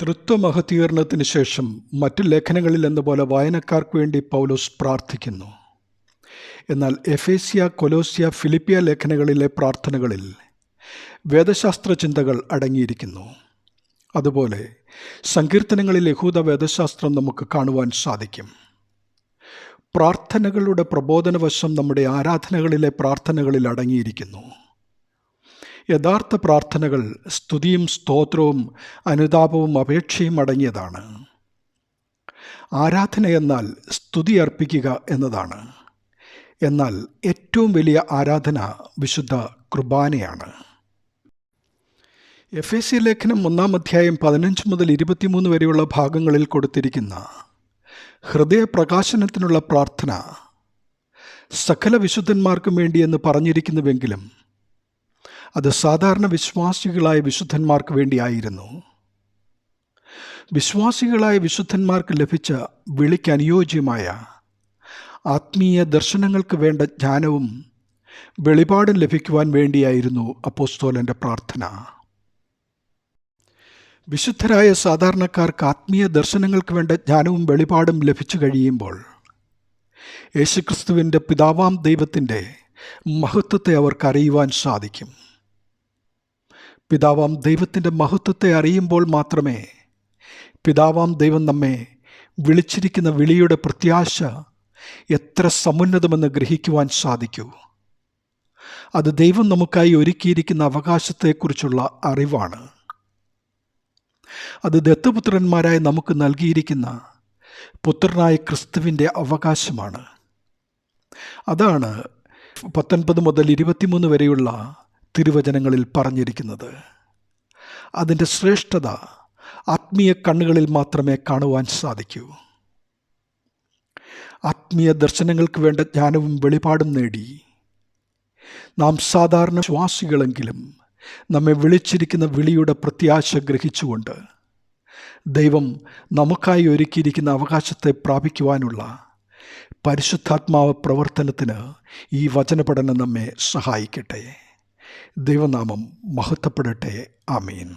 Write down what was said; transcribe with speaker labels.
Speaker 1: തൃത്വമഹത്വീകരണത്തിന് ശേഷം മറ്റു ലേഖനങ്ങളിൽ എന്നപോലെ വായനക്കാർക്ക് വേണ്ടി പൗലോസ് പ്രാർത്ഥിക്കുന്നു. എന്നാൽ എഫേസ്യ, കൊലോസ്യ, ഫിലിപ്പിയ ലേഖനങ്ങളിലെ പ്രാർത്ഥനകളിൽ വേദശാസ്ത്ര ചിന്തകൾ അടങ്ങിയിരിക്കുന്നു. അതുപോലെ സങ്കീർത്തനങ്ങളിൽ യഹൂദ വേദശാസ്ത്രം നമുക്ക് കാണുവാൻ സാധിക്കും. പ്രാർത്ഥനകളുടെ പ്രബോധനവശം നമ്മുടെ ആരാധനകളിലെ പ്രാർത്ഥനകളിൽ അടങ്ങിയിരിക്കുന്നു. യഥാർത്ഥ പ്രാർത്ഥനകൾ സ്തുതിയും സ്തോത്രവും അനുതാപവും അപേക്ഷയും അടങ്ങിയതാണ്. ആരാധന എന്നാൽ സ്തുതി അർപ്പിക്കുക എന്നതാണ്. എന്നാൽ ഏറ്റവും വലിയ ആരാധന വിശുദ്ധ കുർബാനയാണ്. എഫേസ്യ ലേഖനം 1 അധ്യായം 15 മുതൽ 23 വരെയുള്ള ഭാഗങ്ങളിൽ കൊടുത്തിരിക്കുന്ന ഹൃദയപ്രകാശനത്തിനുള്ള പ്രാർത്ഥന സകല വിശുദ്ധന്മാർക്കും വേണ്ടിയെന്ന് പറഞ്ഞിരിക്കുന്നുവെങ്കിലും അത് സാധാരണ വിശ്വാസികളായ വിശുദ്ധന്മാർക്ക് വേണ്ടിയായിരുന്നു. വിശ്വാസികളായ വിശുദ്ധന്മാർക്ക് ലഭിച്ച വിളിക്ക് അനുയോജ്യമായ ആത്മീയ ദർശനങ്ങൾക്ക് വേണ്ട ജ്ഞാനവും വെളിപാടും ലഭിക്കുവാൻ വേണ്ടിയായിരുന്നു അപ്പോസ്തലൻ്റെ പ്രാർത്ഥന. വിശുദ്ധരായ സാധാരണക്കാർക്ക് ആത്മീയ ദർശനങ്ങൾക്ക് വേണ്ട ജ്ഞാനവും വെളിപാടും ലഭിച്ചു കഴിയുമ്പോൾ യേശുക്രിസ്തുവിൻ്റെ പിതാവാം ദൈവത്തിൻ്റെ മഹത്വത്തെ അവർക്ക് അറിയുവാൻ സാധിക്കും. പിതാവാം ദൈവത്തിൻ്റെ മഹത്വത്തെ അറിയുമ്പോൾ മാത്രമേ പിതാവാം ദൈവം നമ്മെ വിളിച്ചിരിക്കുന്ന വിളിയുടെ പ്രത്യാശ എത്ര സമുന്നതമെന്ന് ഗ്രഹിക്കുവാൻ സാധിക്കൂ. അത് ദൈവം നമുക്കായി ഒരുക്കിയിരിക്കുന്ന അവകാശത്തെക്കുറിച്ചുള്ള അറിവാണ്. അത് ദത്തുപുത്രന്മാരായി നമുക്ക് നൽകിയിരിക്കുന്ന പുത്രനായ ക്രിസ്തുവിൻ്റെ അവകാശമാണ്. അതാണ് 19 മുതൽ 23 വരെയുള്ള തിരുവചനങ്ങളിൽ പറഞ്ഞിരിക്കുന്നത്. അതിൻ്റെ ശ്രേഷ്ഠത ആത്മീയ കണ്ണുകളിൽ മാത്രമേ കാണുവാൻ സാധിക്കൂ. ആത്മീയ ദർശനങ്ങൾക്ക് വേണ്ട ജ്ഞാനവും വെളിപാടും നേടി നാം സാധാരണ വിശ്വാസികളെങ്കിലും നമ്മെ വിളിച്ചിരിക്കുന്ന വിളിയുടെ പ്രത്യാശ ഗ്രഹിച്ചുകൊണ്ട് ദൈവം നമുക്കായി ഒരുക്കിയിരിക്കുന്ന അവകാശത്തെ പ്രാപിക്കുവാനുള്ള പരിശുദ്ധാത്മാവ് പ്രവർത്തനത്തിന് ഈ വചനപഠനം നമ്മെ സഹായിക്കട്ടെ. ദൈവനാമം മഹത്വപ്പെടട്ടെ. ആമേൻ.